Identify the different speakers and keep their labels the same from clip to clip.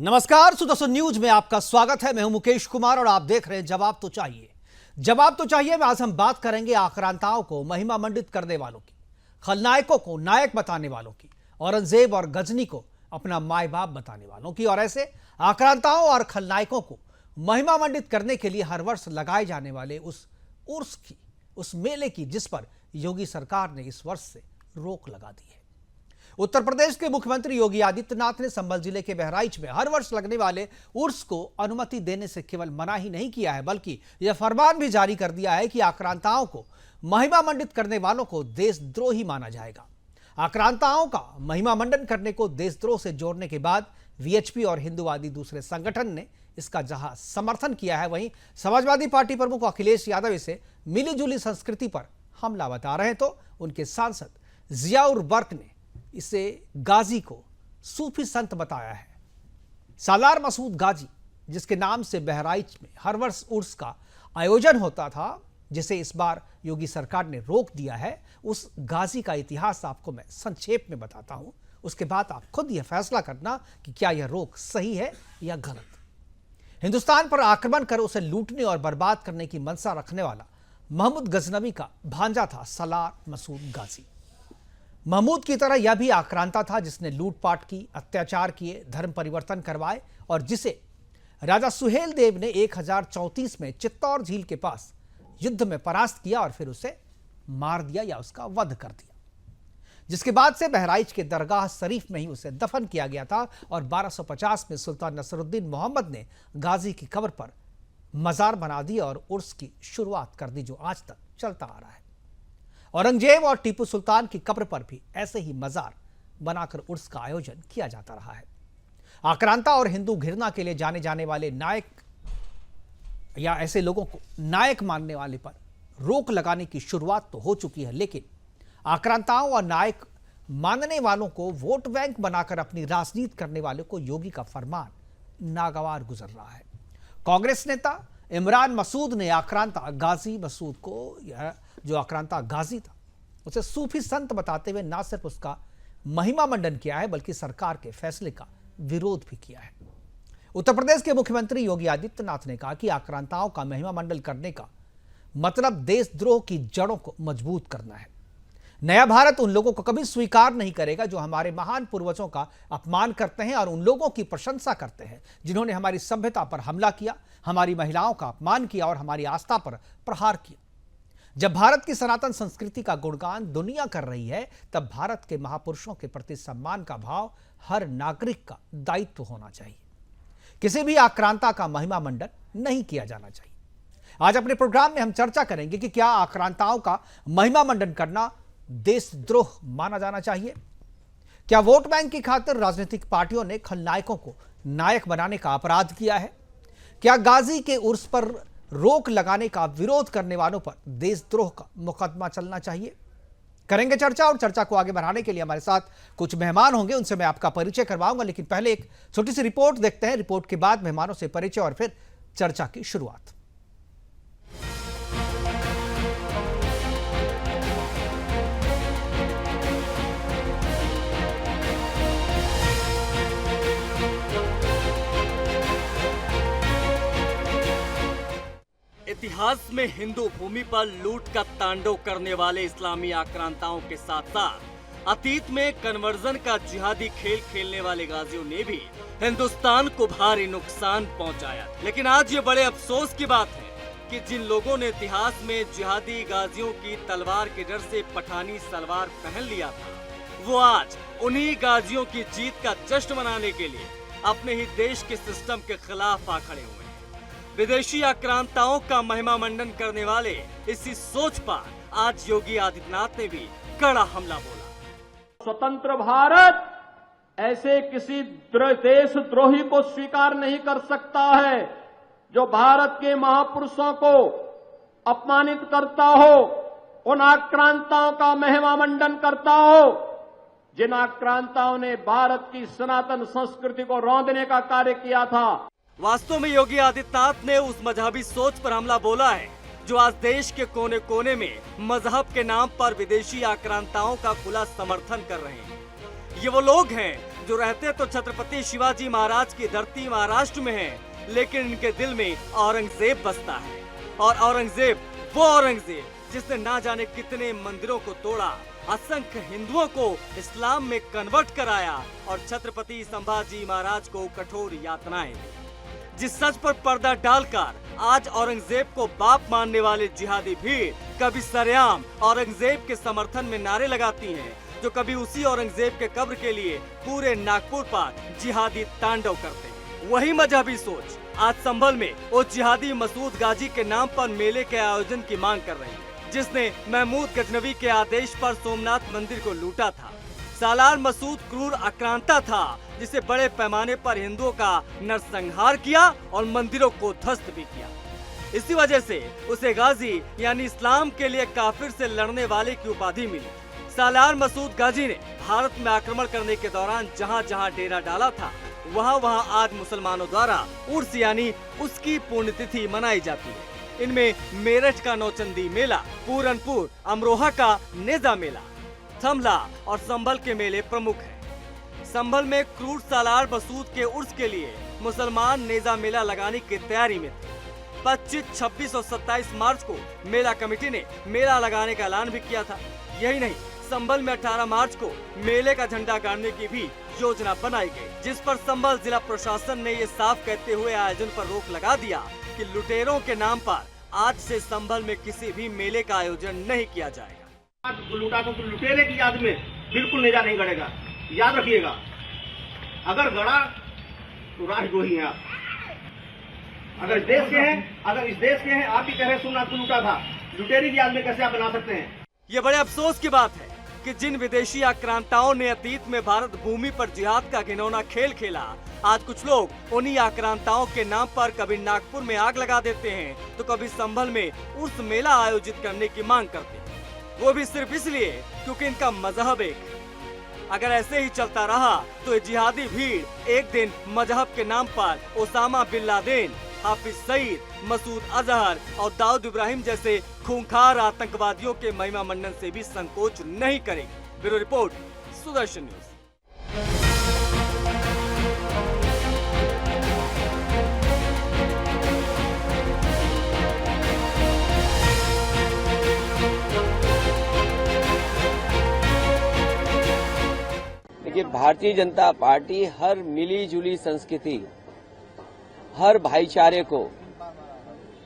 Speaker 1: नमस्कार, सुदर्शन न्यूज में आपका स्वागत है। मैं हूं मुकेश कुमार और आप देख रहे हैं जवाब तो चाहिए। जवाब तो चाहिए में आज हम बात करेंगे आक्रांताओं को महिमा मंडित करने वालों की, खलनायकों को नायक बताने वालों की, औरंगजेब और गजनी को अपना माए बाप बताने वालों की, और ऐसे आक्रांताओं और खलनायकों को महिमा मंडित करने के लिए हर वर्ष लगाए जाने वाले उस उर्स की, उस मेले की, जिस पर योगी सरकार ने इस वर्ष से रोक लगा दी है। उत्तर प्रदेश के मुख्यमंत्री योगी आदित्यनाथ ने संभल जिले के बहराइच में हर वर्ष लगने वाले उर्स को अनुमति देने से केवल मना ही नहीं किया है, बल्कि यह फरमान भी जारी कर दिया है कि आक्रांताओं को महिमा मंडित करने वालों को देशद्रोही माना जाएगा। आक्रांताओं का महिमा मंडन करने को देशद्रोह से जोड़ने के बाद वीएचपी और हिंदूवादी दूसरे संगठन ने इसका जहां समर्थन किया है, वहीं समाजवादी पार्टी प्रमुख अखिलेश यादव इसे मिलीजुली संस्कृति पर हमला बता रहे हैं, तो उनके सांसद जियाउर बर्क ने इसे गाजी को सूफी संत बताया है। सालार मसूद गाजी, जिसके नाम से बहराइच में हर वर्ष उर्स का आयोजन होता था, जिसे इस बार योगी सरकार ने रोक दिया है, उस गाजी का इतिहास आपको मैं संक्षेप में बताता हूं। उसके बाद आप खुद यह फैसला करना कि क्या यह रोक सही है या गलत। हिंदुस्तान पर आक्रमण कर उसे लूटने और बर्बाद करने की मंशा रखने वाला महमूद गजनवी का भांजा था सालार मसूद गाजी। महमूद की तरह यह भी आक्रांता था, जिसने लूटपाट की, अत्याचार किए, धर्म परिवर्तन करवाए और जिसे राजा सुहेल देव ने 1034 में चित्तौड़ झील के पास युद्ध में परास्त किया और फिर उसे मार दिया या उसका वध कर दिया, जिसके बाद से बहराइच के दरगाह शरीफ में ही उसे दफन किया गया था। और 1250 में सुल्तान नसरुद्दीन मोहम्मद ने गाजी की कब्र पर मजार बना दिया और उर्स की शुरुआत कर दी, जो आज तक चलता आ रहा है। औरंगजेब और टीपू सुल्तान की कब्र पर भी ऐसे ही मजार बनाकर उर्स का आयोजन किया जाता रहा है। आक्रांता और हिंदू घृणा के लिए जाने जाने वाले नायक या ऐसे लोगों को नायक मानने वाले पर रोक लगाने की शुरुआत तो हो चुकी है, लेकिन आक्रांताओं और नायक मानने वालों को वोट बैंक बनाकर अपनी राजनीति करने वालों को योगी का फरमान नागवार गुजर रहा है। कांग्रेस नेता इमरान मसूद ने आक्रांता गाजी मसूद को, यह जो आक्रांता गाजी था, उसे सूफी संत बताते हुए ना सिर्फ उसका महिमा मंडन किया है, बल्कि सरकार के फैसले का विरोध भी किया है। उत्तर प्रदेश के मुख्यमंत्री योगी आदित्यनाथ ने कहा कि आक्रांताओं का महिमा मंडल करने का मतलब देशद्रोह की जड़ों को मजबूत करना है। नया भारत उन लोगों को कभी स्वीकार नहीं करेगा जो हमारे महान पूर्वजों का अपमान करते हैं और उन लोगों की प्रशंसा करते हैं जिन्होंने हमारी सभ्यता पर हमला किया, हमारी महिलाओं का अपमान किया और हमारी आस्था पर प्रहार किया। जब भारत की सनातन संस्कृति का गुणगान दुनिया कर रही है, तब भारत के महापुरुषों के प्रति सम्मान का भाव हर नागरिक का दायित्व होना चाहिए। किसी भी आक्रांता का महिमा मंडन नहीं किया जाना चाहिए। आज अपने प्रोग्राम में हम चर्चा करेंगे कि क्या आक्रांताओं का महिमा मंडन करना देशद्रोह माना जाना चाहिए। क्या वोट बैंक की खातिर राजनीतिक पार्टियों ने खलनायकों को नायक बनाने का अपराध किया है। क्या गाजी के उर्स पर रोक लगाने का विरोध करने वालों पर देशद्रोह का मुकदमा चलना चाहिए। करेंगे चर्चा, और चर्चा को आगे बढ़ाने के लिए हमारे साथ कुछ मेहमान होंगे, उनसे मैं आपका परिचय करवाऊंगा, लेकिन पहले एक छोटी सी रिपोर्ट देखते हैं। रिपोर्ट के बाद मेहमानों से परिचय और फिर चर्चा की शुरुआत।
Speaker 2: इतिहास में हिंदू भूमि पर लूट का तांडव करने वाले इस्लामी आक्रांताओं के साथ साथ अतीत में कन्वर्जन का जिहादी खेल खेलने वाले गाजियों ने भी हिंदुस्तान को भारी नुकसान पहुंचाया। लेकिन आज ये बड़े अफसोस की बात है कि जिन लोगों ने इतिहास में जिहादी गाजियों की तलवार के डर से पठानी सलवार पहन लिया था, वो आज उन्हीं गाजियों की जीत का जश्न मनाने के लिए अपने ही देश के सिस्टम के खिलाफ आ खड़े हुए। विदेशी आक्रांताओं का महिमा मंडन करने वाले इसी सोच पर आज योगी आदित्यनाथ ने भी कड़ा हमला बोला।
Speaker 3: स्वतंत्र भारत ऐसे किसी देशद्रोही को स्वीकार नहीं कर सकता है जो भारत के महापुरुषों को अपमानित करता हो, उन आक्रांताओं का महिमा मंडन करता हो, जिन आक्रांताओं ने भारत की सनातन संस्कृति को रौंदने का कार्य किया था।
Speaker 2: वास्तव में योगी आदित्यनाथ ने उस मजहबी सोच पर हमला बोला है जो आज देश के कोने कोने में मजहब के नाम पर विदेशी आक्रांताओं का खुला समर्थन कर रहे हैं। ये वो लोग हैं जो रहते तो छत्रपति शिवाजी महाराज की धरती महाराष्ट्र में है, लेकिन इनके दिल में औरंगजेब बसता है। और औरंगजेब वो औरंगजेब जिसने ना जाने कितने मंदिरों को तोड़ा, असंख्य हिंदुओं को इस्लाम में कन्वर्ट कराया और छत्रपति संभाजी महाराज को कठोर यातनाएं दी। जिस सच पर पर्दा डालकर आज औरंगजेब को बाप मानने वाले जिहादी भीड़ कभी सरेआम औरंगजेब के समर्थन में नारे लगाती हैं, जो कभी उसी औरंगजेब के कब्र के लिए पूरे नागपुर पर जिहादी तांडव करते हैं। वही मजहबी सोच आज संभल में वो जिहादी मसूद गाजी के नाम पर मेले के आयोजन की मांग कर रही है, जिसने महमूद गजनवी के आदेश पर सोमनाथ मंदिर को लूटा था। सालार मसूद क्रूर आक्रांता था, जिसे बड़े पैमाने पर हिंदुओं का नरसंहार किया और मंदिरों को ध्वस्त भी किया। इसी वजह से उसे गाजी यानी इस्लाम के लिए काफिर से लड़ने वाले की उपाधि मिली। सालार मसूद गाजी ने भारत में आक्रमण करने के दौरान जहां जहां डेरा डाला था, वहां वहां आज मुसलमानों द्वारा उर्स यानी उसकी पुण्यतिथि मनाई जाती है। इनमें मेरठ का नौचंदी मेला, पूरनपुर अमरोहा का नेजा मेला, थमला और संभल के मेले प्रमुख हैं। संभल में क्रूर सालार मसूद के उर्स के लिए मुसलमान नेजा मेला लगाने की तैयारी में थे। 25, 26 और 27 मार्च को मेला कमेटी ने मेला लगाने का ऐलान भी किया था। यही नहीं, संभल में 18 मार्च को मेले का झंडा गाड़ने की भी योजना बनाई गई, जिस पर संभल जिला प्रशासन ने ये साफ कहते हुए आयोजन पर रोक लगा दिया कि लुटेरों के नाम पर आज से संभल में किसी भी मेले का आयोजन नहीं किया जाएगा।
Speaker 4: लूटा तो लुटेरे की याद में बिल्कुल नेजा नहीं गड़ेगा, याद रखिएगा। अगर गड़ा तो राजद्रोही हैं आप। अगर इस देश के हैं, आप ही कह रहे सोमनाथ को लूटा था, लुटेरे की याद में कैसे आप बना सकते हैं?
Speaker 2: ये बड़े अफसोस की बात है कि जिन विदेशी आक्रांताओं ने अतीत में भारत भूमि पर जिहाद का घिनौना खेल खेला, आज कुछ लोग उन्हीं आक्रांताओं के नाम पर कभी नागपुर में आग लगा देते हैं तो कभी संभल में उर्स मेला आयोजित करने की मांग करते हैं, वो भी सिर्फ इसलिए क्योंकि इनका मजहब एक है। अगर ऐसे ही चलता रहा तो ये जिहादी भीड़ एक दिन मजहब के नाम पर Osama bin Laden, Hafiz Saeed, Masood Azhar और दाऊद इब्राहिम जैसे खूंखार आतंकवादियों के महिमा मंडन से भी संकोच नहीं करेगी। Bureau report, Sudarshan news.
Speaker 5: देखिए, भारतीय जनता पार्टी हर मिली जुली संस्कृति, हर भाईचारे को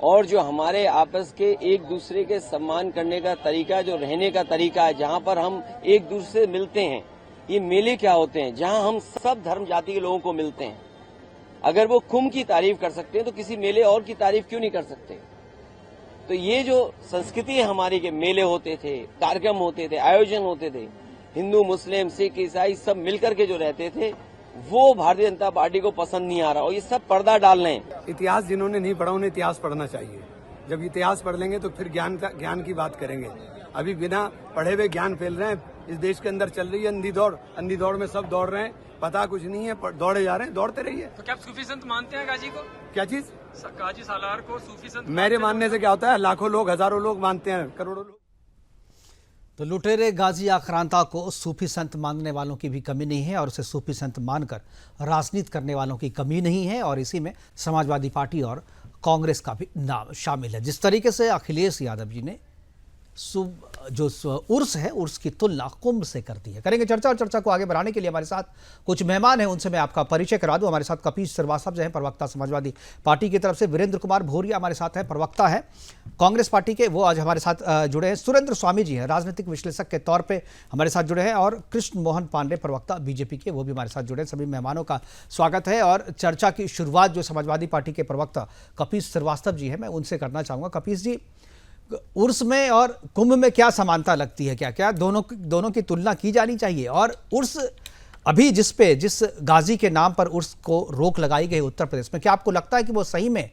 Speaker 5: और जो हमारे आपस के एक दूसरे के सम्मान करने का तरीका, जो रहने का तरीका है, जहां पर हम एक दूसरे से मिलते हैं, ये मेले क्या होते हैं जहां हम सब धर्म जाति के लोगों को मिलते हैं। अगर वो कुंभ की तारीफ कर सकते हैं तो किसी मेले और की तारीफ क्यों नहीं कर सकते? तो ये जो संस्कृति है हमारी के मेले होते थे, कार्यक्रम होते थे, आयोजन होते थे, हिंदू मुस्लिम सिख ईसाई सब मिलकर के जो रहते थे, वो भारतीय जनता पार्टी को पसंद नहीं आ रहा और ये सब पर्दा डाल रहे हैं।
Speaker 6: इतिहास जिन्होंने नहीं पढ़ा उन्हें इतिहास पढ़ना चाहिए। जब इतिहास पढ़ लेंगे तो फिर ज्ञान की बात करेंगे। अभी बिना पढ़े हुए ज्ञान फैल रहे हैं। इस देश के अंदर चल रही है अंधी दौड़ में सब दौड़ रहे हैं, पता कुछ नहीं है, दौड़े जा रहे हैं, दौड़ते रहिए।
Speaker 7: तो क्या आप सूफी संत मानते हैं गाजी को?
Speaker 6: क्या चीज?
Speaker 7: गाजी सालार को सूफी संत?
Speaker 6: मेरे मानने से क्या होता है, लाखों लोग, हजारों लोग मानते हैं, करोड़ों लोग।
Speaker 1: तो लुटेरे गाजी आक्रांता को सूफी संत मानने वालों की भी कमी नहीं है और उसे सूफी संत मानकर राजनीति करने वालों की कमी नहीं है, और इसी में समाजवादी पार्टी और कांग्रेस का भी नाम शामिल है। जिस तरीके से अखिलेश यादव जी ने जो उर्स है, उर्स की तुलना कुंभ से कर दी है। करेंगे चर्चा, और चर्चा को आगे बढ़ाने के लिए हमारे साथ कुछ मेहमान हैं, उनसे मैं आपका परिचय करा दूं। हमारे साथ कपीश श्रीवास्तव जो है प्रवक्ता समाजवादी पार्टी की तरफ से, वीरेंद्र कुमार भोरिया हमारे साथ है, प्रवक्ता है कांग्रेस पार्टी के, वो आज हमारे साथ जुड़े हैं। सुरेंद्र स्वामी जी हैं, राजनीतिक विश्लेषक के तौर पर हमारे साथ जुड़े हैं, और कृष्ण मोहन पांडे, प्रवक्ता बीजेपी के, वो भी हमारे साथ जुड़े हैं। सभी मेहमानों का स्वागत है। और चर्चा की शुरुआत जो समाजवादी पार्टी के प्रवक्ता कपीश श्रीवास्तव जी हैं, मैं उनसे करना चाहूँगा। कपीश जी, उर्स में और कुंभ में क्या समानता लगती है? क्या क्या दोनों की तुलना की जानी चाहिए? और उर्स अभी जिस गाजी के नाम पर उर्स को रोक लगाई गई उत्तर प्रदेश में, क्या आपको लगता है कि वो सही में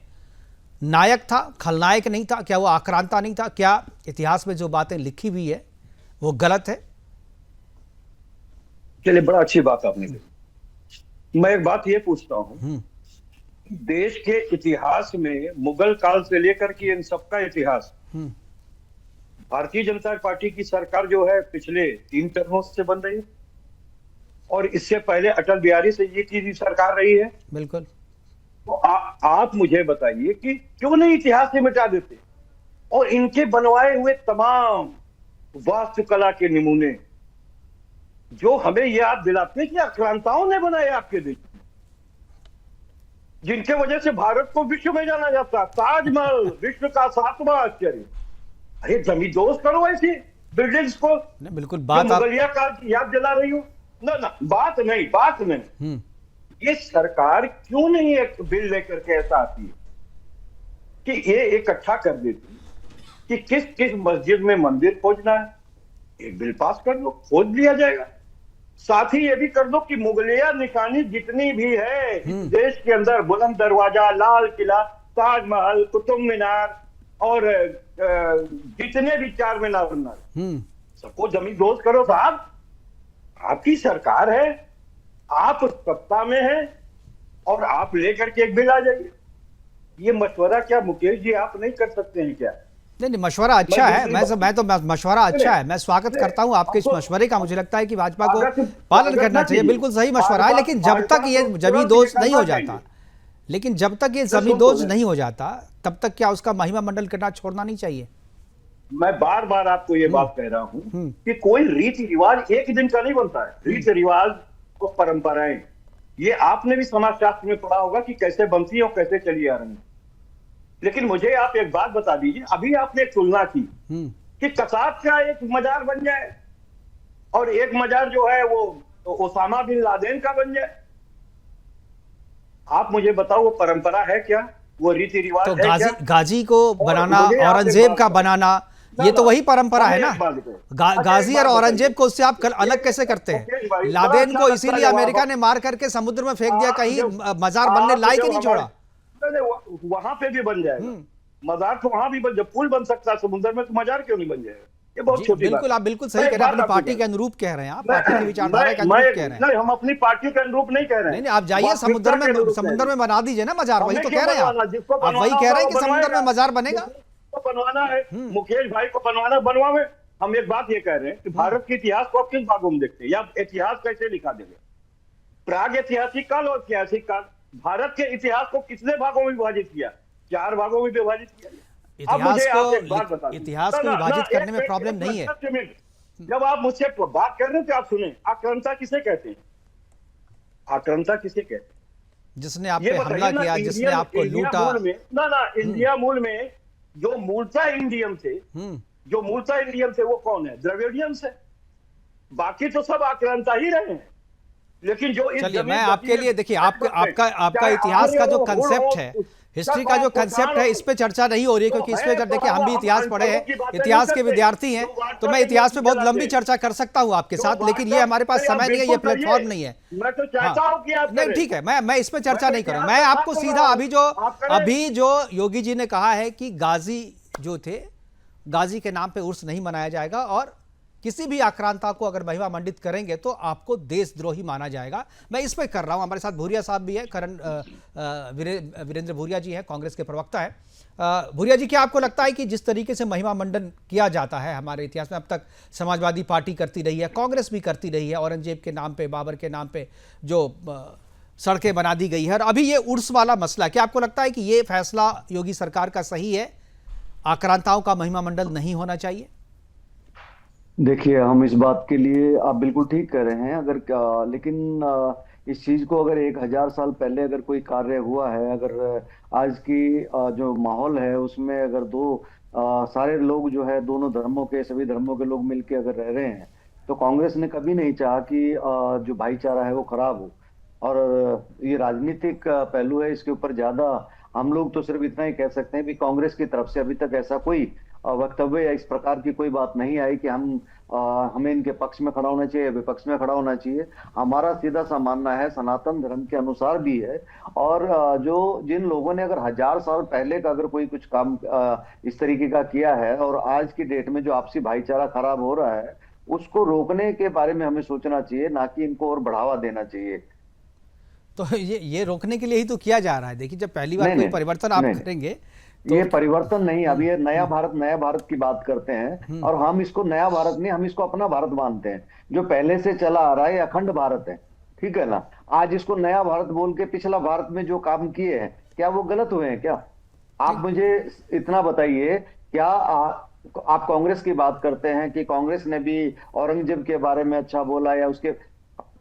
Speaker 1: नायक था, खलनायक नहीं था? क्या वो आक्रांता नहीं था? क्या इतिहास में जो बातें लिखी हुई है वो गलत है?
Speaker 8: चलिए, बड़ा अच्छी बात आपने कही। मैं एक बात ये पूछता हूँ, देश के इतिहास में मुगल काल से लेकर के इन सबका इतिहास, भारतीय जनता पार्टी की सरकार जो है पिछले 3 टर्मों से बन रही है, और इससे पहले अटल बिहारी से ये की सरकार रही है।
Speaker 1: बिल्कुल।
Speaker 8: तो आप मुझे बताइए कि क्यों नहीं इतिहास से मिटा देते, और इनके बनवाए हुए तमाम वास्तुकला के नमूने जो हमें याद दिलाते हैं कि आक्रांताओं ने बनाए आपके देश में, जिनके वजह से भारत को विश्व में जाना जाता। ताजमहल विश्व का 7वां आश्चर्य। अरे जमींदोज करो ऐसी बिल्डिंग्स को।
Speaker 1: बिल्कुल बात
Speaker 8: मुगलिया काल की याद दिला रही हो ना, बात नहीं। ये सरकार क्यों नहीं एक बिल लेकर के ऐसा आती है कि ये इकट्ठा कर देती कि किस किस मस्जिद में मंदिर खोजना है, एक बिल पास कर दो, खोज लिया जाएगा। साथ ही ये भी कर दो कि मुगलिया निशानी जितनी भी है देश के अंदर, बुलंद दरवाजा, लाल किला, ताजमहल, कुतुब मीनार और जितने भी चार मीनार सबको जमींदोज करो साहब। आपकी सरकार है, आप सत्ता में हैं और आप लेकर के एक बिल आ जाइए। ये मशवरा क्या मुकेश जी आप नहीं कर सकते हैं क्या?
Speaker 1: नहीं, मशवरा अच्छा है। मैं तो मशवरा अच्छा है, मैं स्वागत करता हूं आपके इस मशवरे का। मुझे लगता है कि भाजपा को पालन करना चाहिए, बिल्कुल सही मशवरा है। लेकिन जब तक ये जमींदोज नहीं हो जाता, नहीं हो जाता, तब तक क्या उसका महिमा मंडल करना छोड़ना नहीं चाहिए?
Speaker 8: मैं बार बार आपको ये बात कह रहा हूं कि कोई रीति रिवाज एक दिन का नहीं बनता है। रीति रिवाज को परंपराएं, ये आपने भी समाजशास्त्र में पढ़ा होगा कि कैसे बनती है और कैसे चली आ रही है। लेकिन मुझे आप एक बात बता दीजिए, अभी आपने एक तुलना की कि कसाब का एक मजार बन जाए और एक मजार जो है वो ओसामा बिन लादेन का बन जाए। आप मुझे बताओ वो परंपरा है क्या? वो रीति रिवाज
Speaker 1: तो
Speaker 8: है क्या?
Speaker 1: गाजी को बनाना, औरंगजेब का बनाना, ये तो वही परंपरा है ना। गाजी और औरंगजेब को उससे आप अलग कैसे करते हैं? लादेन को इसीलिए अमेरिका ने मार करके समुद्र में फेंक दिया, कहीं मजार बनने लायक ही नहीं छोड़ा।
Speaker 8: वहां पे भी बन जाएगा मजार, तो वहां भी जब पुल बन सकता है समुद्र में, तो मजार क्यों नहीं बन जाएगा? ये बहुत छोटी बात।
Speaker 1: बिल्कुल, आप बिल्कुल सही कह रहे हैं, अपनी पार्टी के अनुरूप कह रहे हैं, आप पार्टी की विचारधारा के अनुरूप कह रहे हैं।
Speaker 8: नहीं, हम अपनी पार्टी के अनुरूप नहीं कह रहे हैं।
Speaker 1: नहीं, आप जाइए समुद्र में बना दीजिए ना मजार, वही तो कह रहे हैं आप वही कह रहे हैं कि समुद्र में मजार बनेगा।
Speaker 8: बनवाना है मुकेश भाई को बनवावे। हम एक बात ये कह रहे हैं कि भारत के इतिहास को आप किस भागों में देखते हैं, या इतिहास कैसे लिखा देंगे? प्राग ऐतिहासिक काल और ऐतिहासिक काल। भारत के इतिहास को कितने भागों में विभाजित किया? 4 भागों में विभाजित किया।
Speaker 1: इतिहास को विभाजित करने में प्रॉब्लम नहीं है।
Speaker 8: जब आप मुझसे बात कर रहे हैं तो आप सुने, आक्रांता किसे कहते हैं? आक्रांता किसे कहते हैं?
Speaker 1: जिसने आप पे हमला किया, जिसने आपको लूटा।
Speaker 8: इंडिया मूल में जो मूलतः इंडियन थे वो कौन है? द्रविडियंस है। बाकी तो सब आक्रांता ही रहे हैं। लेकिन जो
Speaker 1: चलिए, मैं आपके लिए देखिए, आपका इतिहास का जो कंसेप्ट है, हिस्ट्री का जो कंसेप्ट है, इस पे चर्चा नहीं हो रही है, क्योंकि इस पे देखिए हम भी इतिहास पढ़े हैं, इतिहास के विद्यार्थी हैं, तो मैं इतिहास पे बहुत लंबी चर्चा कर सकता हूँ आपके साथ, लेकिन ये हमारे पास समय नहीं है, ये प्लेटफॉर्म नहीं है।
Speaker 8: मैं तो चाहता हूं कि आप
Speaker 1: नहीं, ठीक है, मैं इस पे चर्चा नहीं करूँ। मैं आपको सीधा अभी जो योगी जी ने कहा है कि गाजी जो थे, गाजी के नाम पे उर्स नहीं मनाया जाएगा, और किसी भी आक्रांता को अगर महिमा मंडित करेंगे तो आपको देशद्रोही माना जाएगा। मैं इस पे कर रहा हूं। हमारे साथ भूरिया साहब भी है, वीरेंद्र भूरिया जी हैं, कांग्रेस के प्रवक्ता है। भूरिया जी, क्या आपको लगता है कि जिस तरीके से महिमा मंडन किया जाता है हमारे इतिहास में, अब तक समाजवादी पार्टी करती रही है, कांग्रेस भी करती रही है, औरंगजेब के नाम पे, बाबर के नाम पे जो सड़कें बना दी गई है, और अभी ये उर्स वाला मसला, क्या आपको लगता है कि ये फैसला योगी सरकार का सही है? आक्रांताओं का महिमा मंडल नहीं होना चाहिए?
Speaker 9: देखिए, हम इस बात के लिए आप बिल्कुल ठीक कह रहे हैं, लेकिन इस चीज को अगर 1000 साल पहले अगर कोई कार्य हुआ है, अगर आज की जो माहौल है उसमें अगर सारे लोग जो है दोनों धर्मों के, सभी धर्मों के लोग मिलके अगर रह रहे हैं, तो कांग्रेस ने कभी नहीं चाहा कि जो भाईचारा है वो खराब हो। और ये राजनीतिक पहलू है, इसके ऊपर ज्यादा हम लोग तो सिर्फ इतना ही कह सकते हैं कि कांग्रेस की तरफ से अभी तक ऐसा कोई वक्तव्य या इस प्रकार की कोई बात नहीं आई कि हमें इनके पक्ष में खड़ा होना चाहिए, विपक्ष में खड़ा होना चाहिए। हमारा सीधा सा मानना है, सनातन धर्म के अनुसार भी है, और जिन लोगों ने अगर 1000 साल पहले का अगर कोई कुछ काम इस तरीके का किया है, और आज की डेट में जो आपसी भाईचारा खराब हो रहा है, उसको रोकने के बारे में हमें सोचना चाहिए, ना कि इनको और बढ़ावा देना चाहिए।
Speaker 1: तो ये रोकने के लिए ही तो किया जा रहा है। देखिए, जब पहली बार कोई परिवर्तन आप करेंगे,
Speaker 9: ये परिवर्तन नहीं, अब ये नया भारत की बात करते हैं और हम इसको नया भारत नहीं, हम इसको अपना भारत मानते हैं। जो पहले से चला आ रहा है अखंड भारत है, ठीक है ना। आज इसको नया भारत बोल के पिछला भारत में जो काम किए हैं क्या वो गलत हुए हैं क्या? आप मुझे इतना बताइए, क्या आप कांग्रेस की बात करते हैं कि कांग्रेस ने भी औरंगजेब के बारे में अच्छा बोला, या उसके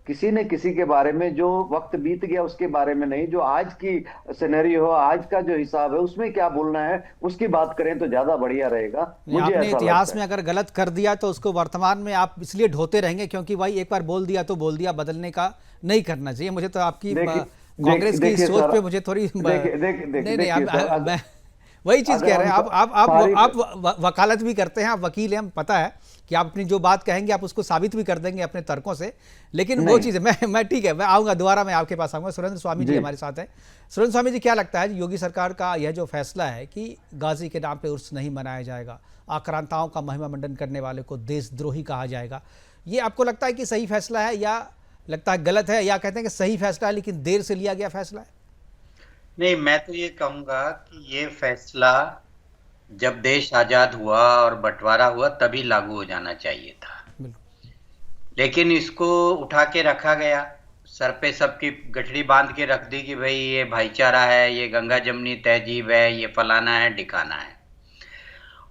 Speaker 9: किसी ने किसी के बारे में, जो वक्त बीत गया उसके बारे में नहीं, जो आज की सिनेरियो हो, आज का जो हिसाब है उसमें क्या बोलना है उसकी बात करें तो ज्यादा बढ़िया रहेगा। मुझे
Speaker 1: आपने
Speaker 9: ऐसा
Speaker 1: इतिहास
Speaker 9: लगता
Speaker 1: में अगर गलत कर दिया तो उसको वर्तमान में आप इसलिए ढोते रहेंगे क्योंकि भाई एक बार बोल दिया तो बोल दिया, बदलने का नहीं करना चाहिए। मुझे तो आपकी कांग्रेस की सोच पे मुझे थोड़ी नहीं, वही चीज कह रहे हैं आप वकालत भी करते हैं, आप वकील हैं, हम पता है कि आप अपनी जो बात कहेंगे आप उसको साबित भी कर देंगे अपने तर्कों से, लेकिन वो चीज़ है मैं ठीक है, मैं आऊँगा दोबारा, मैं आपके पास आऊँगा। सुरेंद्र स्वामी जी हमारे साथ हैं। सुरेंद्र स्वामी जी, क्या लगता है योगी सरकार का यह जो फैसला है कि गाजी के नाम पे उर्स नहीं मनाया जाएगा, आक्रांताओं का महिमा मंडन करने वाले को देशद्रोही कहा जाएगा, ये आपको लगता है कि सही फैसला है या लगता है गलत है, या कहते हैं कि सही फैसला है लेकिन देर से लिया गया फैसला है?
Speaker 10: नहीं, मैं तो ये कहूंगा कि ये फैसला जब देश आजाद हुआ और बंटवारा हुआ तभी लागू हो जाना चाहिए था, लेकिन इसको उठा के रखा गया, सर पे सबकी गठड़ी बांध के रख दी कि भाई ये भाईचारा है, ये गंगा जमनी तहजीब है, ये फलाना है ठिकाना है।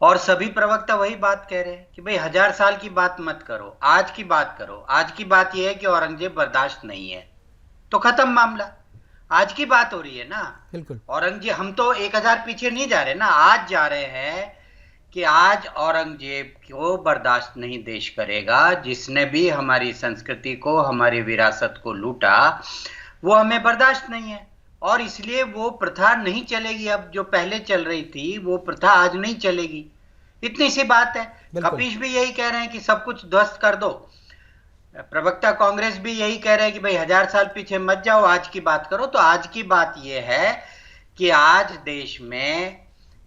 Speaker 10: और सभी प्रवक्ता वही बात कह रहे हैं कि भाई 1000 साल की बात मत करो, आज की बात करो। आज की बात यह है कि औरंगजेब बर्दाश्त नहीं है, तो खत्म मामला। आज की बात हो रही है ना,
Speaker 1: बिल्कुल।
Speaker 10: औरंगजेब, हम तो 1000 पीछे नहीं जा रहे ना, आज जा रहे हैं कि आज औरंगजेब को बर्दाश्त नहीं देश करेगा। जिसने भी हमारी संस्कृति को, हमारी विरासत को लूटा, वो हमें बर्दाश्त नहीं है, और इसलिए वो प्रथा नहीं चलेगी। अब जो पहले चल रही थी वो प्रथा आज नहीं चलेगी, इतनी सी बात है। कपीश भी यही कह रहे हैं कि सब कुछ ध्वस्त कर दो, प्रवक्ता कांग्रेस भी यही कह रहे हैं कि भाई 1000 साल पीछे मत जाओ, आज की बात करो। तो आज की बात यह है कि आज देश में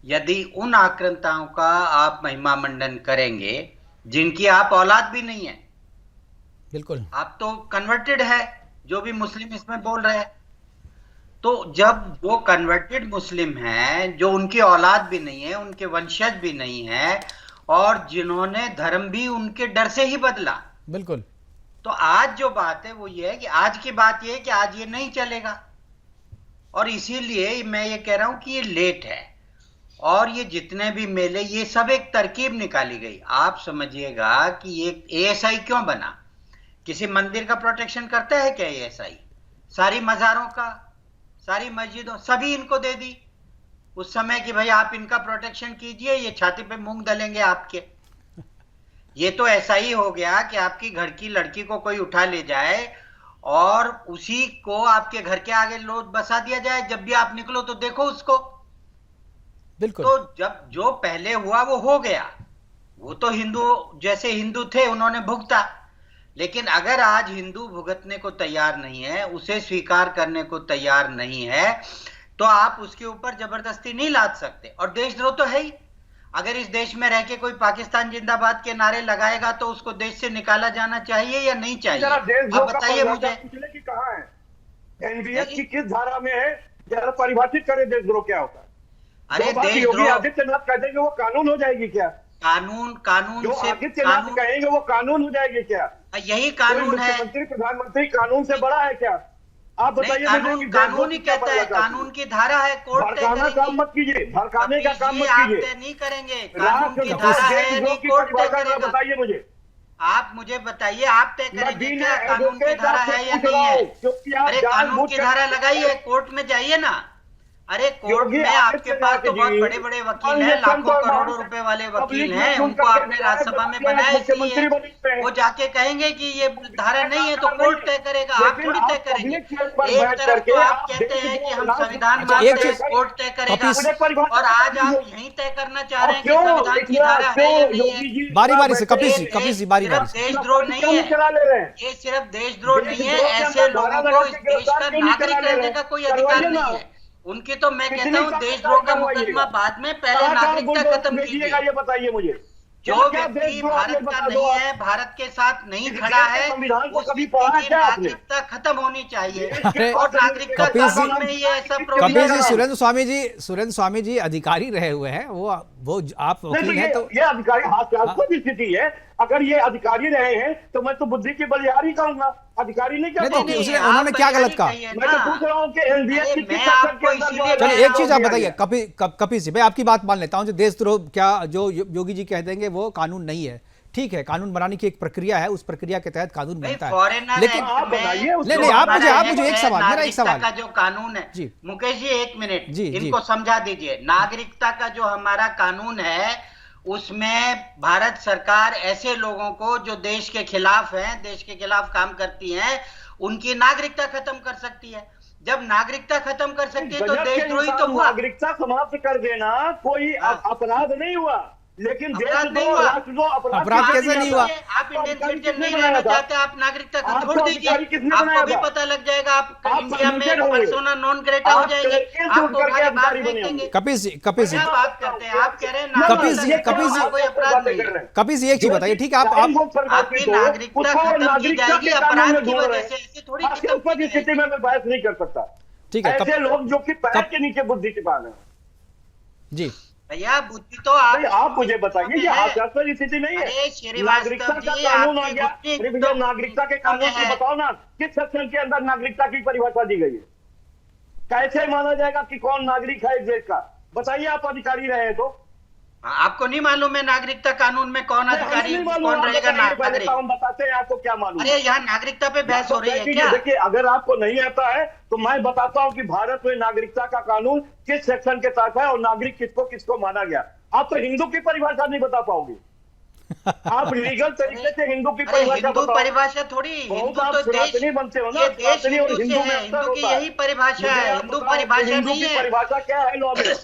Speaker 10: यदि उन आक्रांताओं का आप महिमा मंडन करेंगे जिनकी आप औलाद भी नहीं है,
Speaker 1: बिल्कुल,
Speaker 10: आप तो कन्वर्टेड है, जो भी मुस्लिम इसमें बोल रहे हैं, तो जब वो कन्वर्टेड मुस्लिम हैं, जो उनकी औलाद भी नहीं है, उनके वंशज भी नहीं है, और जिन्होंने धर्म भी उनके डर से ही बदला,
Speaker 1: बिल्कुल,
Speaker 10: तो आज जो बात है वो ये है कि आज की बात ये है कि आज ये नहीं चलेगा। और इसीलिए मैं ये कह रहा हूं कि ये लेट है, और ये जितने भी मेले, ये सब एक तरकीब निकाली गई। आप समझिएगा कि ये एएसआई क्यों बना? किसी मंदिर का प्रोटेक्शन करता है क्या एएसआई? सारी मज़ारों का, सारी मस्जिदों, सभी इनको दे दी उस समय कि भाई आप इनका प्रोटेक्शन कीजिए, ये छाती पे मूंग दलेंगे आपके। ये तो ऐसा ही हो गया कि आपकी घर की लड़की को कोई उठा ले जाए और उसी को आपके घर के आगे लोड बसा दिया जाए, जब भी आप निकलो तो देखो उसको।
Speaker 1: बिल्कुल।
Speaker 10: तो जब जो पहले हुआ वो हो गया, वो तो हिंदू जैसे हिंदू थे उन्होंने भुगता, लेकिन अगर आज हिंदू भुगतने को तैयार नहीं है, उसे स्वीकार करने को तैयार नहीं है, तो आप उसके ऊपर जबरदस्ती नहीं लाद सकते। और देशद्रोह तो है ही। अगर इस देश में रह के कोई पाकिस्तान जिंदाबाद के नारे लगाएगा तो उसको देश से निकाला जाना चाहिए या नहीं चाहिए? आप बताइए मुझे।
Speaker 8: कहाँ है एनडीएस की किस धारा में है, जरा परिभाषित करें देशद्रोह क्या होता है।
Speaker 10: अरे
Speaker 8: योगी आदित्यनाथ कह देंगे वो कानून हो जाएगी क्या?
Speaker 10: कानून
Speaker 8: जो
Speaker 10: से
Speaker 8: आदित्यनाथ कहेंगे वो कानून हो जाएगी क्या?
Speaker 10: यही कानून है।
Speaker 8: मुख्यमंत्री प्रधानमंत्री कानून से बड़ा है क्या? आप बताइए।
Speaker 10: कानून ही कहता है, कानून की धारा है, कोर्ट
Speaker 8: भड़काना काम मत कीजिए, भड़काने का काम मत कीजिए।
Speaker 10: आप नहीं करेंगे, कानून की धारा है, नहीं कोर्ट तय करेगा।
Speaker 8: बताइए मुझे,
Speaker 10: आप मुझे बताइए, आप तय करेंगे क्या कानून की धारा है या नहीं है? अरे कानून की धारा लगाइए, कोर्ट में जाइए ना। अरे कोर्ट में आपके पास तो बहुत बड़े बड़े वकील हैं, लाखों करोड़ों रुपए वाले वकील हैं, उनको आपने राज्यसभा में बनाया इसलिए वो जाके कहेंगे कि ये धारा नहीं है तो कोर्ट तय करेगा, आप थोड़ी तय करेंगे। एक तरफ तो आप कहते हैं कि हम संविधान मानते हैं, कोर्ट तय करेगा, और आज आप यही तय करना चाह रहे हैं कि संविधान की धारा है या नहीं है।
Speaker 1: बारी बारी से कपिल जी बारी बारी से।
Speaker 10: देशद्रोह नहीं है ये, सिर्फ देशद्रोह नहीं है, ऐसे लोगों को इस देश का नागरिक रहने का कोई अधिकार नहीं है। उनकी तो मैं कहता हूँ देशद्रोह का मुकदमा बाद में, पहले नागरिकता खत्म कीजिए।
Speaker 8: ये बताइए मुझे,
Speaker 10: जो व्यक्ति भारत का नहीं है, भारत के साथ नहीं खड़ा है,
Speaker 8: संविधान को
Speaker 10: उस
Speaker 8: कभी
Speaker 10: व्यक्ति
Speaker 8: पढ़ा
Speaker 10: की
Speaker 8: क्या आपने?
Speaker 10: नागरिकता खत्म होनी चाहिए।
Speaker 1: अरे,
Speaker 10: और नागरिकता कानून में ये ऐसा
Speaker 1: कपिल जी, सुरेंद्र स्वामी जी अधिकारी रहे हुए हैं, वो आप वकील हैं, तो
Speaker 8: ये अधिकारी हास्यास्पद स्थिति है। अगर ये अधिकारी रहे हैं तो मैं तो बुद्धि की बलिहारी कहूंगा, अधिकारी नहीं कहता।
Speaker 1: उन्होंने क्या गलत कहा?
Speaker 8: मैं तो पूछ रहा हूँ कि एलडीएफ की
Speaker 1: चलिए एक चीज आप बताइए कपिल जी, मैं आपकी बात मान लेता हूँ, जो देशद्रोह क्या जो योगी जी कह देंगे वो कानून नहीं है, ठीक है, कानून बनाने की एक प्रक्रिया है, उस प्रक्रिया के तहत कानून बनता है, लेकिन नहीं आप मुझे एक सवाल, मेरा एक सवाल
Speaker 10: का जो कानून है जी, मुकेश जी 1 मिनट इनको समझा दीजिए। नागरिकता का जो हमारा कानून है उसमें भारत सरकार ऐसे लोगों को जो देश के खिलाफ हैं, देश के खिलाफ काम करती हैं, उनकी नागरिकता खत्म कर सकती है। जब नागरिकता खत्म कर सकती है तो देशद्रोही तो हुआ।
Speaker 8: नागरिकता समाप्त कर देना कोई अपराध नहीं हुआ, लेकिन
Speaker 10: अपराध नहीं हुआ।
Speaker 1: अपराध कैसे नहीं हुआ?
Speaker 10: आप इंडियन सिटीजन नहीं रहना चाहते, आप नागरिकता को छोड़ दीजिए, आपको भी पता लग जाएगा, आप इंडिया में पर्सोना नॉन ग्रेटा हो जाएंगे, आपको खाली बात देखेंगे।
Speaker 1: कपिल जी
Speaker 10: बात करते हैं, आप कह रहे हैं
Speaker 1: कपिल जी
Speaker 10: कोई अपराध नहीं है।
Speaker 1: कपिल जी एक चीज बताइए, ठीक है, आप
Speaker 10: आपकी नागरिकता खत्म की जाएगी अपराध की वजह से, ऐसी थोड़ी
Speaker 8: की स्थिति में मैं बहस नहीं कर सकता।
Speaker 1: ठीक है,
Speaker 8: ऐसे लोग जो कि पैर के नीचे बुद्धि के पास है
Speaker 1: जी,
Speaker 10: भैया बुद्धि तो
Speaker 8: आप मुझे बताइए कि हास्यास्पद स्थिति नहीं है। नागरिकता का कानून आ गया, नागरिकता के कानून से बताओ ना किस सेक्शन के अंदर नागरिकता की परिभाषा दी गई है, कैसे माना जाएगा कि कौन नागरिक है इस देश का? बताइए, आप अधिकारी रहे हैं तो
Speaker 10: आपको नहीं मालूम है नागरिकता कानून में कौन अधिकारी कौन रहेगा नागरिक?
Speaker 8: हम बताते हैं आपको क्या मालूम।
Speaker 10: अरे यहाँ नागरिकता पे बहस हो रही है क्या?
Speaker 8: देखिए, अगर आपको नहीं आता है तो मैं बताता हूँ कि भारत में नागरिकता का कानून किस सेक्शन के तहत है और नागरिक किसको किसको माना गया। आप तो हिंदू की परिभाषा नहीं बता पाओगे, आप लीगल तरीके से हिंदू की
Speaker 10: परिभाषा थोड़ी, हिंदू तो देश
Speaker 8: बनते हो ना,
Speaker 10: ये देश हिंदू से है, हिंदू की यही परिभाषा है, हिंदू परिभाषा नहीं है।
Speaker 8: परिभाषा क्या है लॉ में?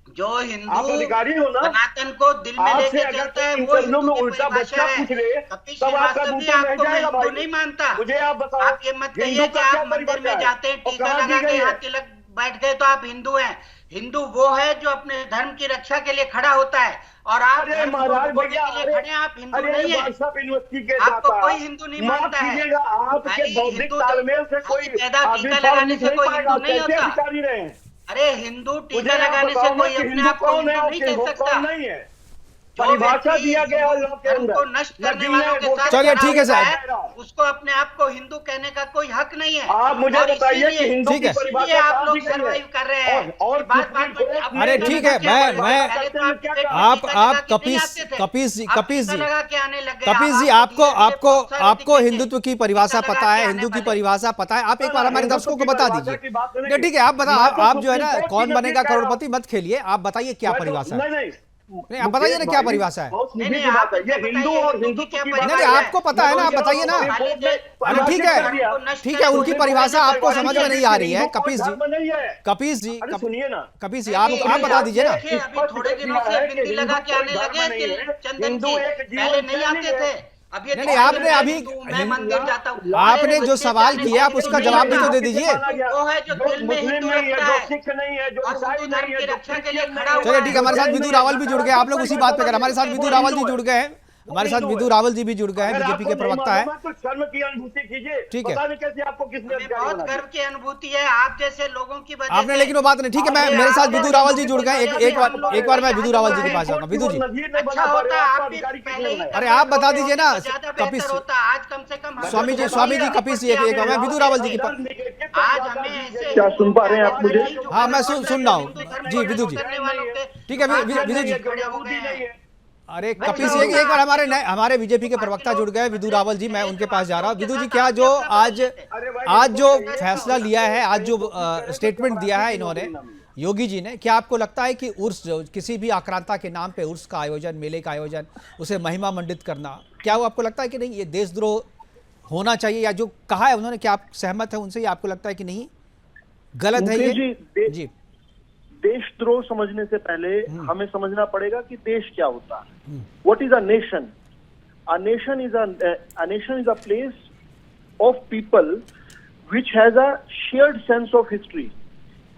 Speaker 10: जो हिंदू
Speaker 8: अधिकारी हो ना,
Speaker 10: सनातन को दिल में लेके चलता है वो हिंदू की परिभाषा है। कपिल श्रीवास्तव जी, आपको मैं हिंदू नहीं मानता।
Speaker 8: मुझे आप बताओ,
Speaker 10: आप ये मत कहिए कि आप मंदिर में जाते हैं, टीका लगा के यहाँ तिलक बैठ गए तो आप हिंदू हैं। हिंदू वो है जो अपने धर्म की रक्षा के लिए खड़ा होता है, और आप धर्म को बोलने के लिए खड़े हैं, आप हिंदू नहीं है। आपको कोई हिंदू नहीं मानता है। पैदा टीका लगाने से कोई हिंदू नहीं होता। अरे हिंदू टीका लगाने से कोई अपने आप को हिंदू नहीं कह सकता।
Speaker 8: परिभाषा दिया गया लॉ के अंदर
Speaker 10: को नष्ट करने वालों के साथ,
Speaker 1: चलिए ठीक है सर,
Speaker 10: उसको अपने आप को हिंदू कहने का कोई हक नहीं है।
Speaker 8: आप मुझे बताइए कि हिंदू की परिभाषा
Speaker 10: आप लोग सर्वाइव कर रहे हैं और बात
Speaker 1: अरे ठीक है, मैं आप कपिल जी आपको हिंदुत्व की परिभाषा पता है, हिंदू की परिभाषा पता है, आप एक बार हमारे दर्शकों को बता दीजिए। ठीक है, आप जो है ना कौन बनेगा करोड़पति मत खेलिए, आप बताइए क्या परिभाषा है। नहीं, आप बताइए ना क्या परिभाषा है।
Speaker 8: हिंदू और हिंदू
Speaker 1: नहीं, आपको पता है ना, आप बताइए ना। अरे ठीक है, उनकी परिभाषा आपको समझ में नहीं आ रही है कपिल जी, आप बता दीजिए ना।
Speaker 10: अभी थोड़े दिनों से बिंदी लगा के आने लगे चंदन जी, पहले नहीं आते थे।
Speaker 1: नहीं, आपने अभी
Speaker 10: मैं मंदिर जाता हूँ,
Speaker 1: आपने जो सवाल किया आप उसका जवाब भी तो दे दीजिए।
Speaker 10: वो है जो दिल में हिंदू रखता है और हिंदू धर्म की रक्षा के लिए खड़ा हुआ है।
Speaker 1: चलिए ठीक है, हमारे साथ विदु रावल भी जुड़ गए, आप लोग उसी बात पे कर, हमारे साथ विदु रावल जी जुड़ गए हैं, हमारे साथ विदु रावल जी भी जुड़ गए हैं, बीजेपी के प्रवक्ता है।
Speaker 8: शर्म की अनुभूति कीजिए,
Speaker 1: ठीक है,
Speaker 8: कैसे आपको किसने
Speaker 10: बहुत गर्व की अनुभूति है आप जैसे लोगों की वजह
Speaker 1: आपने, लेकिन वो बात नहीं। ठीक है, मैं मेरे साथ विदु रावल जी जुड़ गए, एक बार मैं विदु रावल जी के पास जाऊंगा। विदु जी, अरे आप बता दीजिए ना कपिल,
Speaker 10: आज कम से कम
Speaker 1: स्वामी जी कपिल जी, एक मैं विदु रावल जी के पास।
Speaker 10: आज हमें
Speaker 8: क्या सुन पा रहे हैं आप मुझे?
Speaker 1: हाँ, मैं सुन रहा हूँ जी विदु जी। ठीक है विदु जी, अरे कपिल जी, एक बार हमारे बीजेपी के प्रवक्ता जुड़ गए विदु रावल जी, मैं उनके पास जा रहा हूँ। विदु जी, क्या जो आज जो फैसला लिया है, आज जो स्टेटमेंट दिया है इन्होंने, योगी जी ने, क्या आपको लगता है कि उर्स, किसी भी आक्रांता के नाम पे उर्स का आयोजन, मेले का आयोजन, उसे महिमा मंडित करना, क्या वो आपको लगता है कि नहीं ये देशद्रोह होना चाहिए, या जो कहा है उन्होंने, क्या आप सहमत है उनसे, या आपको लगता है कि नहीं गलत है ये? जी,
Speaker 11: देशद्रोह समझने से पहले हमें समझना पड़ेगा कि देश क्या होता है। What is a nation? A nation is a place of people which has a shared sense of history,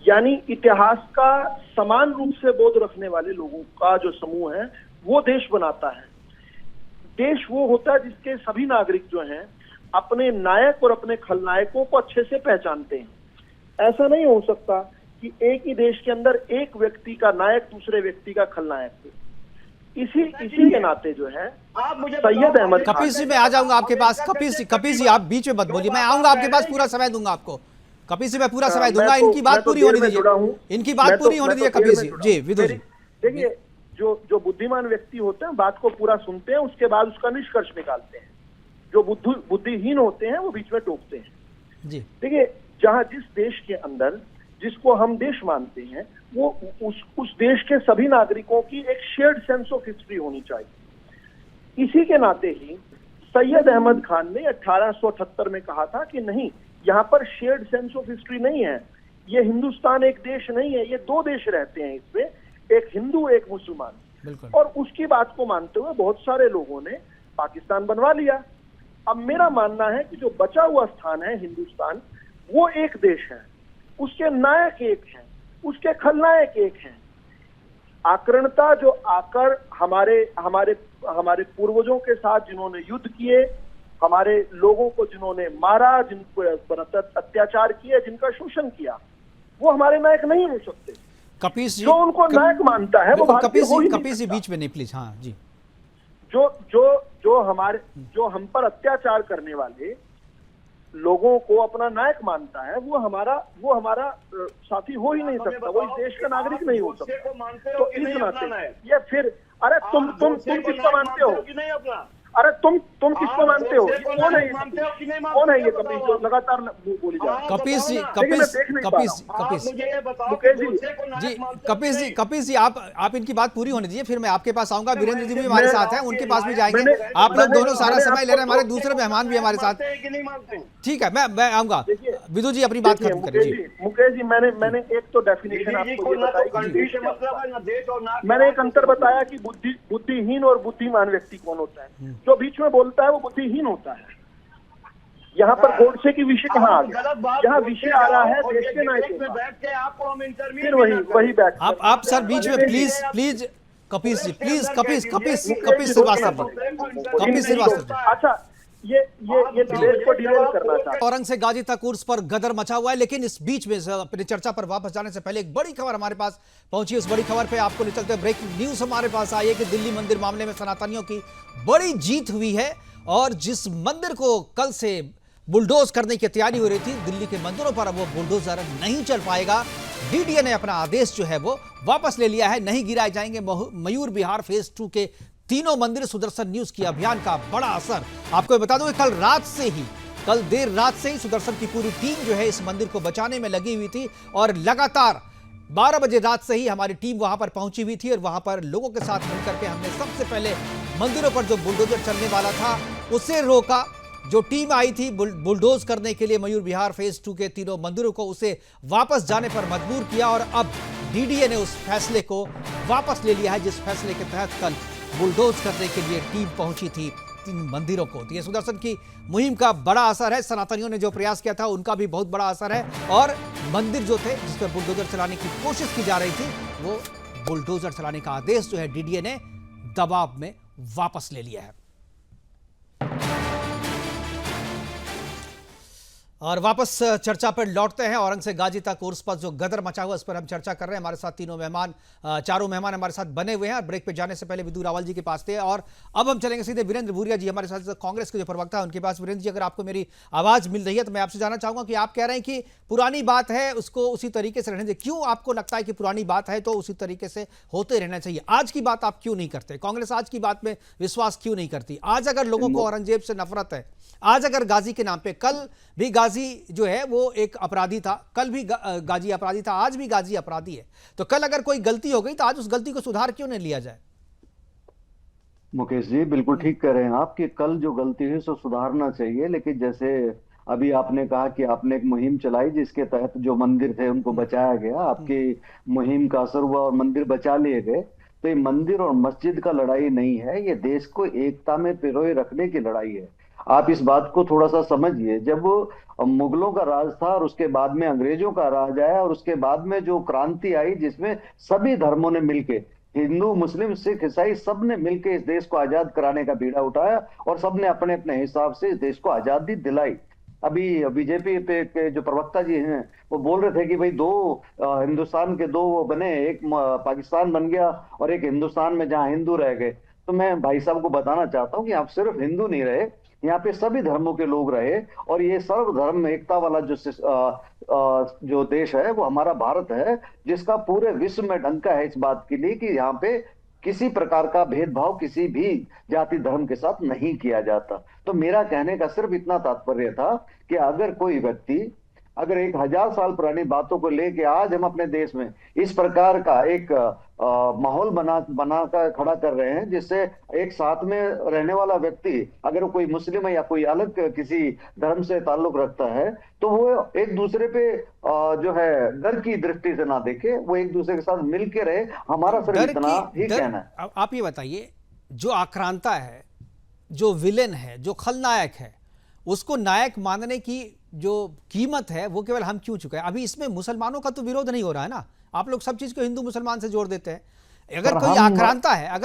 Speaker 11: यानी इतिहास का समान रूप से बोध रखने वाले लोगों का जो समूह है वो देश बनाता है। देश वो होता है जिसके सभी नागरिक जो हैं अपने नायक और अपने खलनायकों को अच्छे से पहचानते हैं। ऐसा नहीं हो सकता कि एक ही देश के अंदर एक व्यक्ति का नायक दूसरे व्यक्ति का खलनायक हो। इसी के नाते जो है
Speaker 4: आप मुझे
Speaker 11: सैयद अहमद
Speaker 1: कपिल जी मैं आ जाऊंगा आपके पास। कपिल जी आप बीच में मत बोलिए, मैं आऊंगा आपके पास, पूरा समय दूंगा आपको। कपिल जी मैं पूरा समय दूंगा, इनकी बात पूरी होने दीजिए, इनकी बात पूरी होने दीजिए कपिल जी। जी विदु जी
Speaker 11: देखिए, जो बुद्धिमान व्यक्ति होते हैं बात को पूरा सुनते हैं, उसके बाद उसका निष्कर्ष निकालते हैं। जो बुद्धिहीन होते हैं वो बीच में टोकते हैं।
Speaker 1: जी
Speaker 11: देखिए, जहां जिस देश के अंदर जिसको हम देश मानते हैं वो उस देश के सभी नागरिकों की एक शेयर्ड सेंस ऑफ हिस्ट्री होनी चाहिए। इसी के नाते ही सैयद अहमद खान ने 1878 में कहा था कि नहीं, यहाँ पर शेयर्ड सेंस ऑफ हिस्ट्री नहीं है, ये हिंदुस्तान एक देश नहीं है, ये दो देश रहते हैं इसमें, एक हिंदू एक मुसलमान। और उसकी बात को मानते हुए बहुत सारे लोगों ने पाकिस्तान बनवा लिया। अब मेरा मानना है कि जो बचा हुआ स्थान है हिंदुस्तान, वो एक देश है, उसके नायक एक हैं, उसके खलनायक एक हैं। आक्रणता जो आकर हमारे पूर्वजों के साथ जिन्होंने युद्ध किए, हमारे लोगों को जिन्होंने मारा, जिनको अत्याचार किए, जिनका शोषण किया, वो हमारे नायक नहीं हो सकते।
Speaker 1: कपिल जी
Speaker 11: जो उनको नायक मानता है वो भारतीय हो ही नहीं
Speaker 1: कपिल जी
Speaker 11: सकता।
Speaker 1: बीच में नहीं प्लीज। हाँ जी।
Speaker 11: जो हम पर अत्याचार करने वाले लोगों को अपना नायक मानता है, वो हमारा साथी हो ही नहीं सकता, वो इस देश का नागरिक नहीं हो सकता। तो इस नाते ये फिर अरे तुम किसको मानते हो? अरे तुम किसको मानते हो? कौन है ये कपिल जो लगातार बोली जा रही है?
Speaker 1: कपिल जी कपिल जी आप इनकी बात पूरी होने दीजिए, फिर मैं आपके पास आऊंगा। वीरेंद्र जी भी हमारे साथ हैं, उनके पास भी जाएंगे। आप लोग दोनों सारा समय ले रहे हैं, हमारे दूसरे मेहमान भी हमारे साथ। ठीक है, मैं आऊंगा। विदु जी अपनी बात खत्म करें। जी
Speaker 11: मुकेश जी, मैंने एक तो डेफिनेशन आपको ये बताई, मैंने एक अंतर बताया कि बुद्धिहीन और बुद्धिमान व्यक्ति कौन होता है। जो बीच में बोलता है वो बुद्धिहीन होता है। यहाँ पर गोडसे की विषय कहाँ आ गया? यहाँ विषय आ रहा है देश के नायकों का। फिर वही बैठ
Speaker 1: आप सर बीच में प्लीज कपिल जी, प्लीज कपिल श्रीवास्तव।
Speaker 11: अच्छा, ये डिबेट को डिरेल करना चाहता है।
Speaker 1: औरंग से गाजी तक उर्स पर गदर मचा हुआ है, लेकिन इस बीच में अपनी चर्चा पर वापस जाने से पहले एक बड़ी खबर हमारे पास पहुंची। उस बड़ी खबर पे आपको ले चलते हैं। ब्रेकिंग न्यूज हमारे पास आई है कि दिल्ली मंदिर मामले में सनातनियों की बड़ी जीत हुई है, और जिस मंदिर को कल से बुलडोज करने की तैयारी हो रही थी, दिल्ली के मंदिरों पर अब वो बुलडोजर नहीं चल पाएगा। डीडीए ने अपना आदेश जो है वो वापस ले लिया है। नहीं गिराए जाएंगे मयूर विहार फेज 2 के तीनों मंदिर। सुदर्शन न्यूज की अभियान का बड़ा असर। आपको बता दूं, कल देर रात से ही सुदर्शन की पूरी टीम जो है इस मंदिर को बचाने में लगी हुई थी, और लगातार 12 बजे रात से ही हमारी टीम वहां पर पहुंची हुई थी, और वहां पर लोगों के साथ मिलकर के हमने सबसे पहले मंदिरों पर जो बुलडोजर चलने वाला था उसे रोका। जो टीम आई थी बुलडोज करने के लिए मयूर विहार फेज 2 के तीनों मंदिरों को, उसे वापस जाने पर मजबूर किया, और अब डीडीए ने उस फैसले को वापस ले लिया है, जिस फैसले के तहत कल बुलडोज करने के लिए टीम पहुंची थी तीन मंदिरों को। तो ये सुदर्शन की मुहिम का बड़ा असर है। सनातनियों ने जो प्रयास किया था उनका भी बहुत बड़ा असर है, और मंदिर जो थे जिस पर बुलडोजर चलाने की कोशिश की जा रही थी, वो बुलडोजर चलाने का आदेश जो है डीडीए ने दबाव में वापस ले लिया है। और वापस चर्चा पर लौटते हैं। औरंग से गाजी तक उर्स पर जो गदर मचा हुआ, इस पर हम चर्चा कर रहे हैं। हमारे साथ चारों मेहमान हमारे साथ बने हुए हैं। ब्रेक पे जाने से पहले विदु रावल जी के पास थे, और अब हम चलेंगे सीधे वीरेंद्र भूरिया जी हमारे साथ कांग्रेस के जो प्रवक्ता है उनके पास। वीरेंद्र जी, अगर आपको मेरी आवाज मिल रही है तो मैं आपसे जानना चाहूंगा कि आप कह रहे हैं कि पुरानी बात है उसको उसी तरीके से रहने दें। क्यों आपको लगता है कि पुरानी बात है तो उसी तरीके से होते रहना चाहिए? आज की बात आप क्यों नहीं करते? कांग्रेस आज की बात में विश्वास क्यों नहीं करती? आज अगर लोगों को औरंगजेब से नफरत है, आज अगर गाजी के नाम पे, कल भी गाजी जो है वो एक अपराधी था, कल भी गाजी अपराधी था, आज भी गाजी अपराधी है, तो कल अगर कोई गलती हो गई तो आज उस गलती को सुधार क्यों नहीं लिया जाए?
Speaker 9: मुकेश जी बिल्कुल ठीक कह रहे हैं आप कि कल जो गलती हुई सो सुधारना चाहिए, लेकिन जैसे अभी आपने कहा कि आपने एक मुहिम चलाई जिसके तहत जो मंदिर थे उनको बचाया गया, आपकी मुहिम का असर हुआ और मंदिर बचा लिए गए। तो ये मंदिर और मस्जिद का लड़ाई नहीं है, ये देश को एकता में पिरोए रखने की लड़ाई है। आप इस बात को थोड़ा सा समझिए। जब मुगलों का राज था और उसके बाद में अंग्रेजों का राज आया, और उसके बाद में जो क्रांति आई जिसमें सभी धर्मों ने मिलके हिंदू, मुस्लिम, सिख, ईसाई सब ने मिलकर इस देश को आजाद कराने का बीड़ा उठाया और सब ने अपने अपने हिसाब से इस देश को आजादी दिलाई। अभी बीजेपी पे के जो प्रवक्ता जी हैं वो बोल रहे थे कि भाई हिंदुस्तान के दो वो बने, एक पाकिस्तान बन गया और एक हिंदुस्तान में जहां हिंदू रह गए। तो मैं भाई साहब को बताना चाहता हूं कि आप सिर्फ हिंदू नहीं रहे, यहाँ पे सभी धर्मों के लोग रहे और ये सर्वधर्म एकता वाला जो देश है वो हमारा भारत है, जिसका पूरे विश्व में डंका है इस बात के लिए कि यहाँ पे किसी प्रकार का भेदभाव किसी भी जाति धर्म के साथ नहीं किया जाता। तो मेरा कहने का सिर्फ इतना तात्पर्य था कि अगर कोई व्यक्ति अगर 1000 साल पुरानी बातों को लेके आज हम अपने देश में इस प्रकार का एक माहौल बना कर खड़ा कर रहे हैं, जिससे एक साथ में रहने वाला व्यक्ति अगर कोई मुस्लिम है या कोई अलग किसी धर्म से ताल्लुक रखता है तो वो एक दूसरे पे जो है डर की दृष्टि से ना देखे, वो एक दूसरे के साथ मिल के रहे। हमारा सिर्फ इतना ही कहना है।
Speaker 1: आप ये बताइए, जो आक्रांता है, जो विलेन है, जो खलनायक है, उसको नायक मानने की जो कीमत है वो केवल हम क्यों चुके हैं? अभी इसमें मुसलमानों का तो विरोध नहीं हो रहा है ना, आप लोग सब चीज को हिंदू मुसलमान से जोड़ देते हैं। अगर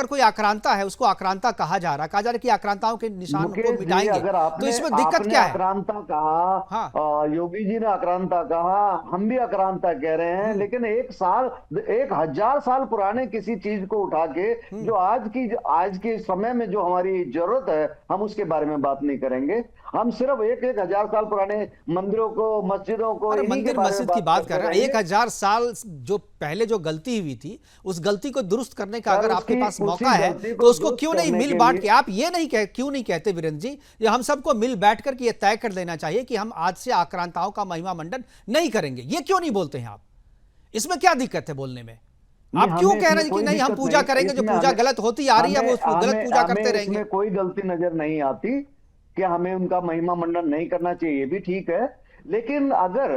Speaker 1: कोई आक्रांता है उसको आक्रांता कहा जा रहा है कि आक्रांताओं के निशान को मिटाएंगे, तो इसमें दिक्कत क्या है?
Speaker 9: आक्रांता कहा, योगी जी ने आक्रांता कहा, हम भी आक्रांता कह रहे हैं, लेकिन 1000 साल पुराने किसी चीज को उठा के जो आज के समय में जो हमारी जरूरत है हम उसके बारे में बात नहीं करेंगे। हम सिर्फ 1000 साल पुराने मंदिरों को, मस्जिदों को,
Speaker 1: मंदिर मस्जिद की बात कर रहे हैं। 1000 साल जो पहले जो गलती हुई थी उस गलती को दुरुस्त करने का अगर आपके पास मौका है तो उसको क्यों नहीं मिल बांट के, आप ये नहीं क्यों नहीं कहते वीरेंद्र जी, ये हम सबको मिल बैठ कर ये तय कर लेना चाहिए कि हम आज से आक्रांताओं का महिमा मंडन नहीं करेंगे? ये क्यों नहीं बोलते हैं आप? इसमें क्या दिक्कत है बोलने में? आप क्यों कह रहे हैं कि नहीं हम पूजा करेंगे, जो पूजा गलत होती आ रही है वो गलत पूजा करते रहेंगे?
Speaker 9: कोई गलती नजर नहीं आती कि हमें उनका महिमा मंडन नहीं करना चाहिए, ये भी ठीक है। लेकिन अगर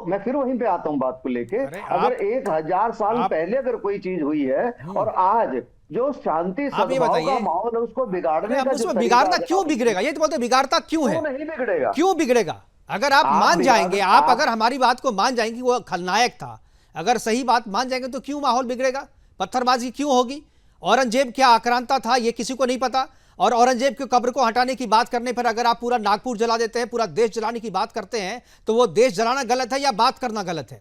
Speaker 9: मैं फिर वहीं पे आता हूं बात को लेके, अगर 1000 साल पहले अगर कोई चीज हुई है और आज जो शांति सद्भाव का माहौल है उसको बिगाड़ने का,
Speaker 1: उसमें बिगाड़ना क्यों बिगड़ेगा? ये तो बोलते बिगाड़ता क्यों है?
Speaker 9: नहीं बिगड़ेगा,
Speaker 1: क्यों बिगड़ेगा? अगर आप मान जाएंगे, आप अगर हमारी बात को मान जाएंगे वो खलनायक था, अगर सही बात मान जाएंगे तो क्यों माहौल बिगड़ेगा? पत्थरबाजी क्यों होगी? औरंगजेब क्या आक्रांता था ये किसी को नहीं पता, और औरंगजेब की कब्र को हटाने की बात करने पर अगर आप पूरा नागपुर जला देते हैं, पूरा देश जलाने की बात करते हैं, तो वो देश जलाना गलत है या बात करना गलत है?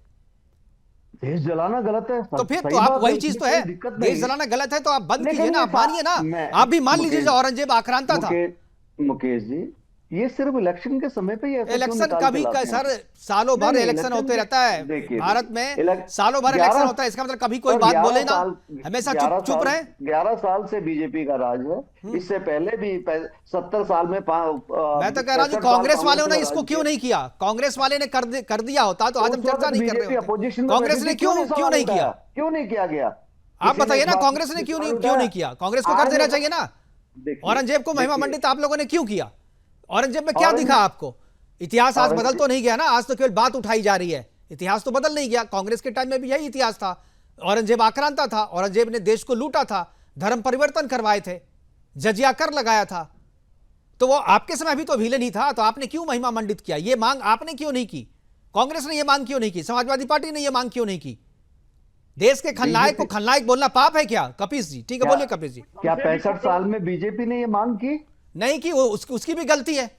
Speaker 9: देश जलाना गलत है
Speaker 1: तो फिर तो आप वही चीज तो है, देश जलाना गलत है तो आप बंद कीजिए ना, आप मानिए ना, आप भी मान लीजिए औरंगजेब आक्रांता था।
Speaker 9: मुकेश जी, ये सिर्फ इलेक्शन के समय पे ही
Speaker 1: इलेक्शन कभी सर सालों भर इलेक्शन होते रहता है भारत में, सालों भर इलेक्शन होता है, इसका मतलब कभी कोई बात बोले ना, हमेशा चुप रहे।
Speaker 9: 11 साल से बीजेपी का राज है, इससे पहले भी 70 साल में
Speaker 1: मैं तो कह रहा हूँ कांग्रेस वालों ने इसको क्यों नहीं किया? कांग्रेस वाले ने कर दिया होता तो आज हम चर्चा नहीं कर रहे होते। कांग्रेस ने क्यों नहीं किया?
Speaker 9: क्यों नहीं किया गया?
Speaker 1: आप बताइए ना, कांग्रेस ने क्यों नहीं किया? कांग्रेस को कर देना चाहिए ना। औरंगजेब को महिमा मंडित आप लोगों ने क्यों किया? औरंगजेब में क्या दिखा आपको? इतिहास आज बदल तो नहीं गया ना, आज तो केवल बात उठाई जा रही है, इतिहास तो बदल नहीं गया। कांग्रेस के टाइम में भी यही इतिहास था, औरंगजेब आक्रांता था, औरंगजेब ने देश को लूटा था, धर्म परिवर्तन करवाए थे, जजिया कर लगाया था, तो वो आपके समय भी तो विलेन ही था, तो आपने क्यों महिमा मंडित किया? ये मांग आपने क्यों नहीं की? कांग्रेस ने ये मांग क्यों नहीं की? समाजवादी पार्टी ने ये मांग क्यों नहीं की? देश के खलनायक को खलनायक बोलना पाप है क्या? कपिश जी, ठीक है, बोलिए कपिश जी।
Speaker 9: क्या 65 साल में बीजेपी ने ये मांग की?
Speaker 1: नहीं की, उसकी भी गलती है,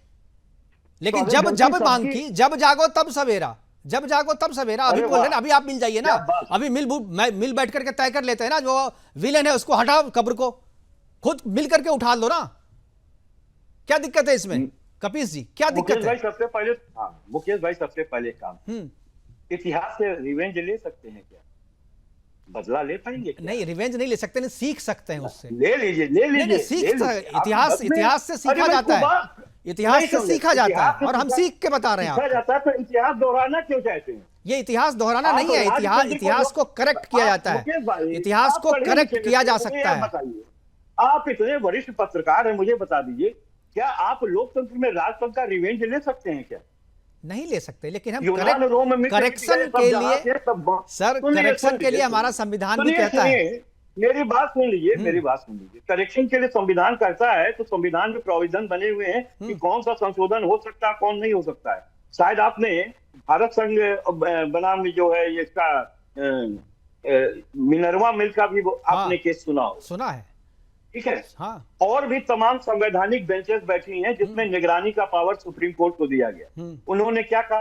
Speaker 1: लेकिन जब मांग की, जब जागो तब सवेरा, जब जागो तब सवेरा। अभी बोल रहे ना, अभी आप मिल जाइए ना, अभी मिल बैठ करके तय कर लेते हैं ना, जो विलेन है उसको हटाओ, कब्र को खुद मिल करके उठा लो ना, क्या दिक्कत है इसमें? कपिश जी, क्या दिक्कत है?
Speaker 8: सबसे पहले मुकेश भाई, सबसे पहले काम, इतिहास से रिवेंज ले सकते हैं क्या? बदला ले पाएंगे क्या?
Speaker 1: नहीं, रिवेंज नहीं ले सकते, नहीं सीख सकते हैं उससे।
Speaker 8: ले लीजिए।
Speaker 1: इतिहास से सीखा जाता है, इतिहास से सीखा जाता है, और हम सीख के बता रहे हैं आपको।
Speaker 8: जाता है तो इतिहास दोहराना क्यों चाहते हैं?
Speaker 1: ये इतिहास दोहराना नहीं है, इतिहास को करेक्ट किया जाता है, इतिहास को करेक्ट किया जा सकता है।
Speaker 8: बताइए, आप इतने वरिष्ठ पत्रकार हैं, मुझे बता दीजिए, क्या आप लोकतंत्र में राजतंत्र का रिवेंज ले सकते हैं क्या?
Speaker 1: नहीं ले सकते, लेकिन हम करेक्शन के लिए, सर करेक्शन के लिए हमारा संविधान भी कहता है।
Speaker 8: मेरी बात सुन लीजिए, करेक्शन के लिए संविधान कहता है, तो संविधान में प्रोविजन बने हुए हैं कि कौन सा संशोधन हो सकता है, कौन नहीं हो सकता है। शायद आपने भारत संघ बनाम जो है इसका मिनरवा मिल का भी आपने केस सुना हो,
Speaker 1: सुना है,
Speaker 8: ठीक है।
Speaker 1: हाँ।
Speaker 8: और भी तमाम संवैधानिक बेंचेस बैठी हैं जिसमें निगरानी का पावर सुप्रीम कोर्ट को दिया गया। उन्होंने क्या कहा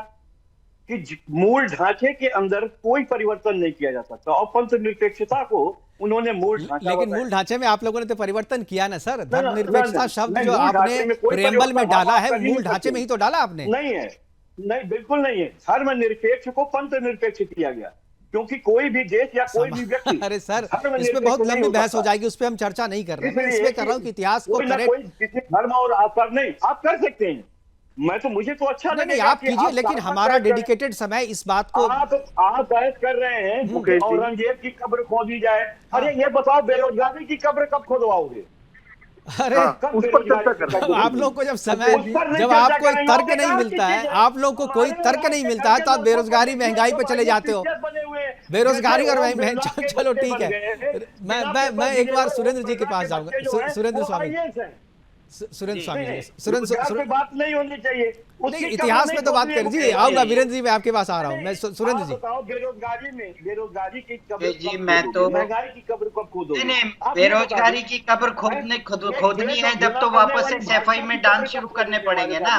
Speaker 8: कि मूल ढांचे के अंदर कोई परिवर्तन नहीं किया जा सकता, और पंथ निरपेक्षता को उन्होंने मूल ढांचा,
Speaker 1: लेकिन मूल ढांचे में आप लोगों ने तो परिवर्तन किया ना सर। धर्मनिरपेक्षता शब्द जो आपने प्रेम्बल में डाला है, मूल ढांचे में ही तो डाला आपने।
Speaker 8: नहीं है, नहीं, बिल्कुल नहीं है। धर्मनिरपेक्ष को पंथ निरपेक्ष किया गया, क्योंकि कोई भी देश या कोई भी व्यक्ति
Speaker 1: अरे सर, इसमें बहुत लंबी बहस हो जाएगी, उस पर हम चर्चा नहीं कर रहे हैं। मैं इसमें कर रहा हूँ कि इतिहास को
Speaker 8: किसी धर्म और आस्था नहीं, आप कर सकते हैं। मैं तो, मुझे तो अच्छा
Speaker 1: नहीं, आप कीजिए, लेकिन हमारा डेडिकेटेड समय इस बात को
Speaker 8: आप बहस कर रहे हैं औरंगजेब की कब्र खोदी जाए। अरे ये बताओ, बेरोजगारी की कब्र कब खोदवाओगे?
Speaker 1: अरे उस पर चर्चा कर, आप लोग को जब समय, जब आपको तर्क नहीं मिलता है, आप लोग को कोई तर्क नहीं मिलता है, तो आप बेरोजगारी महंगाई पे चले जाते हो। बेरोजगारी और चलो ठीक है, मैं एक बार सुरेंद्र जी के पास जाऊंगा। सुरेंद्र स्वामी, सुरेंद्र स्वामी, सुरेंद्र
Speaker 8: बात नहीं होनी चाहिए,
Speaker 1: नहीं, इतिहास में तो बात कर जी। आऊंगा वीरेंद्र जी, मैं आपके पास आ रहा हूँ। मैं सुरेंद्र जी,
Speaker 8: बेरोजगारी की कब्र
Speaker 10: जी, मैं तो
Speaker 8: महंगाई की कब्र कब खोदोगे?
Speaker 10: नहीं, बेरोजगारी की कब्र खोदनी है जब तो वापस से सफाई में डांस शुरू करने पड़ेंगे ना।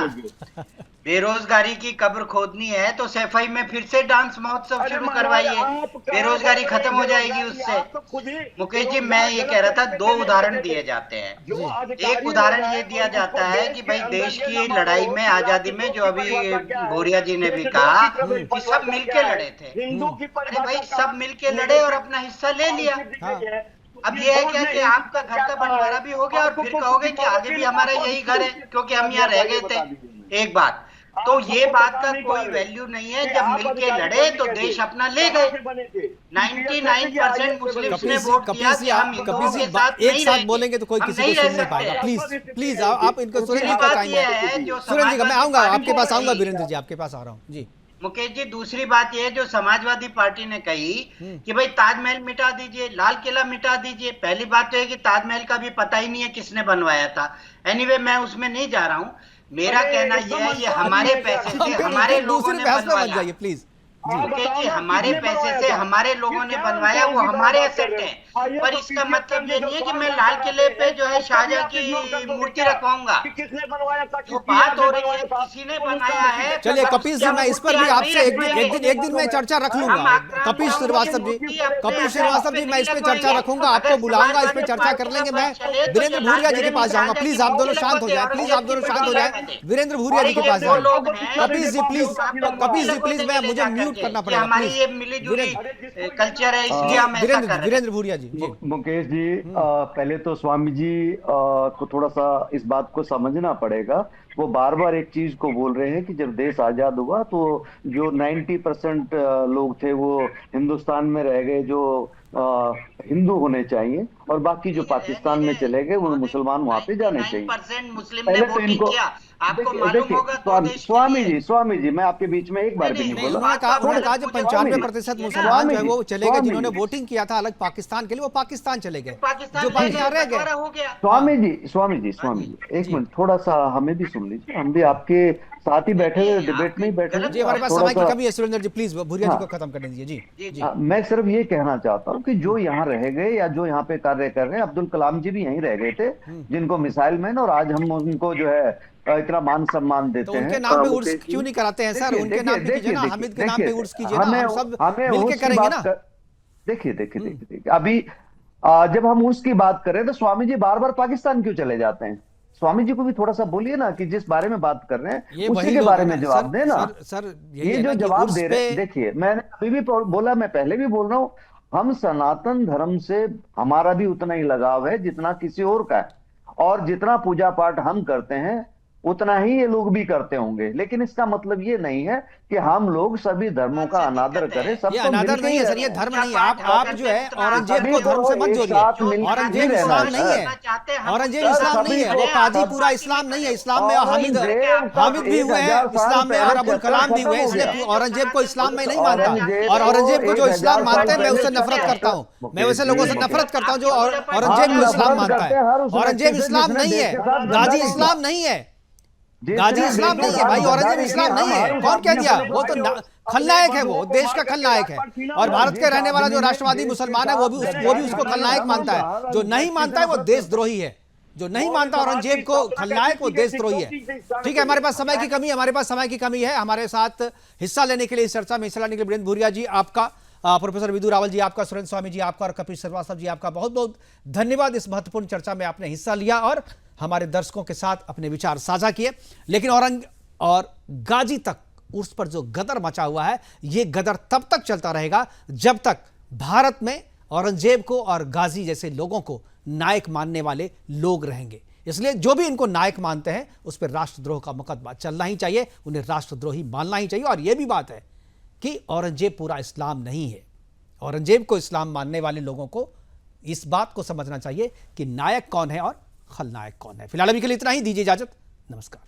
Speaker 10: बेरोजगारी की कब्र खोदनी है तो सफाई में फिर से डांस महोत्सव शुरू करवाइए, बेरोजगारी खत्म हो जाएगी उससे। मुकेश जी, मैं ये कह रहा था, दो उदाहरण दिए जाते हैं। एक उदाहरण ये दिया जाता है कि भाई देश की लड़ाई में, आजादी में, जो अभी भूरिया जी ने भी कहा कि सब मिलके लड़े थे। अरे भाई, सब मिलके लड़े और अपना हिस्सा ले लिया। अब ये है क्या कि आपका घर का बंटवारा भी हो गया और फिर कहोगे कि आगे भी हमारा यही घर है क्योंकि हम यहाँ रह गए थे। एक बात तो ये बात का कोई वैल्यू नहीं है। जब मिलके लड़े तो देश अपना ले गए। 99% मुस्लिम्स ने वोट किया कि हम हिंदुओं के साथ
Speaker 1: एक साथ बोलेंगे तो कोई किसी को सुन नहीं पाएगा। प्लीज प्लीज आप इनको सुरेंद्र जी का टाइम है। सुरेंद्र जी, मैं आऊंगा आपके पास, आऊंगा वीरेंद्र जी आपके पास आ रहा हूँ जी।
Speaker 10: मुकेश जी, दूसरी बात यह जो समाजवादी पार्टी ने कही कि भाई ताजमहल मिटा दीजिए, लाल किला मिटा दीजिए। पहली बात तो है कि ताजमहल का भी पता ही नहीं है किसने बनवाया था। एनीवे, मैं उसमें नहीं जा रहा हूँ। मेरा कहना यह है, ये हमारे पैसे से हमारे लोगों ने बनवाया।
Speaker 1: प्लीज
Speaker 10: जी, हमारे पैसे से हमारे लोगों ने बनवाया, वो हमारे एसेट हैं। पर इसका मतलब ये नहीं है कि मैं लाल किले पे जो है शाहजहां की मूर्ति रखवाऊंगा।
Speaker 8: किसने बनवाया था?
Speaker 10: जो बात हो रही है, किसी ने बनाया है।
Speaker 1: चलिए कपिल जी, मैं इस पर भी आपसे एक दिन मैं चर्चा रख लूंगा। कपिल श्रीवास्तव जी, मैं इस पे चर्चा रखूंगा, आपको बुलाऊंगा, इस पे चर्चा कर लेंगे। मैं वीरेंद्र भूरिया जी के पास जाऊंगा। प्लीज आप दोनों शांत हो जाए, प्लीज आप दोनों शांत हो जाए। वीरेंद्र भूरिया जी के पास जाऊंगा। कपिल जी प्लीज, मैं मुझे म्यूट करना पड़ेगा।
Speaker 10: हमारी ये मिलीजुली कल्चर है, इसलिए हम ऐसा कर रहे हैं।
Speaker 1: वीरेंद्र भूरिया जी।
Speaker 9: मुकेश जी, पहले तो स्वामी जी को थोड़ा सा इस बात को समझना पड़ेगा। वो बार बार एक चीज को बोल रहे हैं कि जब देश आजाद हुआ तो जो 90% लोग थे वो हिंदुस्तान में रह गए, जो हिंदू होने चाहिए, और बाकी जो पाकिस्तान में चले गए वो मुसलमान वहां पे जाने चाहिए।
Speaker 10: पहले तो इनको आपको मालूम होगा।
Speaker 9: स्वामी जी, मैं आपके बीच में एक बार भी नहीं बोला।
Speaker 1: उन्होंने कहा जो 95% मुसलमान जो है वो चले गए, जिन्होंने वोटिंग किया था अलग पाकिस्तान के लिए, वो पाकिस्तान चले गए, जो पाकिस्तान रह गए।
Speaker 9: स्वामी जी, एक मिनट, थोड़ा सा हमें भी सुन लीजिए। हम भी आपके साथ ही बैठे हुए, डिबेट में ही बैठे
Speaker 1: जी। हमारे पास समय की कमी है सुरेंद्र जी, प्लीज भूरिया जी को खत्म करने दीजिए जी।
Speaker 9: मैं सिर्फ ये कहना चाहता हूँ कि जो यहाँ रह गए या जो यहाँ पे कार्य कर रहे हैं, अब्दुल कलाम जी भी यहीं रह गए थे, जिनको मिसाइल मैन, और आज हम उनको जो है इतना मान सम्मान देते हैं।
Speaker 1: उनके नाम पे उर्स क्यों नहीं कराते हैं सर? उनके नाम पे कीजिए ना, हामिद के नाम पे उर्स कीजिए ना, हम सब मिलके करेंगे ना।
Speaker 9: देखिए, अभी जब हम उर्स की बात करें तो स्वामी जी बार बार पाकिस्तान क्यों चले जाते हैं? स्वामी जी को भी थोड़ा सा बोलिए ना कि जिस बारे में बात कर रहे हैं उसी के बारे में जवाब देना।
Speaker 1: सर
Speaker 9: ये जो जवाब दे रहे हैं, देखिए, मैंने अभी भी बोला, मैं पहले भी बोल रहा हूँ, हम सनातन धर्म से हमारा भी उतना ही लगाव है जितना किसी और का है, और जितना पूजा पाठ हम करते हैं उतना ही ये लोग भी करते होंगे। लेकिन इसका मतलब ये नहीं है कि हम लोग सभी धर्मों का अनादर करें।
Speaker 1: ये अनादर नहीं है सर, ये धर्म नहीं है। आप जो है औरंगजेब को धर्म से मत जोड़िए। औरंगजेब इस्लाम नहीं है, औरंगजेब इस्लाम नहीं है, वो काजी पूरा इस्लाम नहीं है। इस्लाम में हामिद भी हुए हैं इस्लाम में, और अबुल कलाम भी हुए, इसलिए औरंगजेब को इस्लाम में नहीं मानता। और औरंगजेब को जो इस्लाम मानते हैं, मैं उससे नफरत करता हूँ। मैं वैसे लोगों से नफरत करता हूँ जो औरंगजेब को इस्लाम मानता है। औरंगजेब इस्लाम नहीं है, गाजी इस्लाम नहीं है। गाजी इस्लाम नहीं है भाई, औरंगजेब इस्लाम नहीं है। कौन कह दिया? वो तो खलनायक है, वो देश का खलनायक है। और भारत के रहने वाला जो राष्ट्रवादी मुसलमान है वो भी उसको खलनायक मानता है। जो नहीं मानता है वो देशद्रोही है। जो नहीं मानता औरंगजेब को खलनायक, वो देशद्रोही है। ठीक है, हमारे पास समय की कमी है। हमारे साथ हिस्सा लेने के लिए, इस चर्चा में हिस्सा लेने के लिए वीरेंद्र भूरिया जी आपका, प्रोफेसर विदु रावल जी आपका, सुरेंद्र स्वामी जी आपका और कपिल श्रीवास्तव जी आपका बहुत बहुत धन्यवाद। इस महत्वपूर्ण चर्चा में आपने हिस्सा लिया और हमारे दर्शकों के साथ अपने विचार साझा किए। लेकिन और गाजी तक उस पर जो गदर मचा हुआ है, ये गदर तब तक चलता रहेगा जब तक भारत में औरंगजेब को और गाजी जैसे लोगों को नायक मानने वाले लोग रहेंगे। इसलिए जो भी इनको नायक मानते हैं उस पर राष्ट्रद्रोह का मुकदमा चलना ही चाहिए, उन्हें राष्ट्रद्रोही मानना ही चाहिए। और यह भी बात है कि औरंगजेब पूरा इस्लाम नहीं है। औरंगजेब को इस्लाम मानने वाले लोगों को इस बात को समझना चाहिए कि नायक कौन है और खलनायक कौन है। फिलहाल अभी के लिए इतना ही, दीजिए इजाजत, नमस्कार।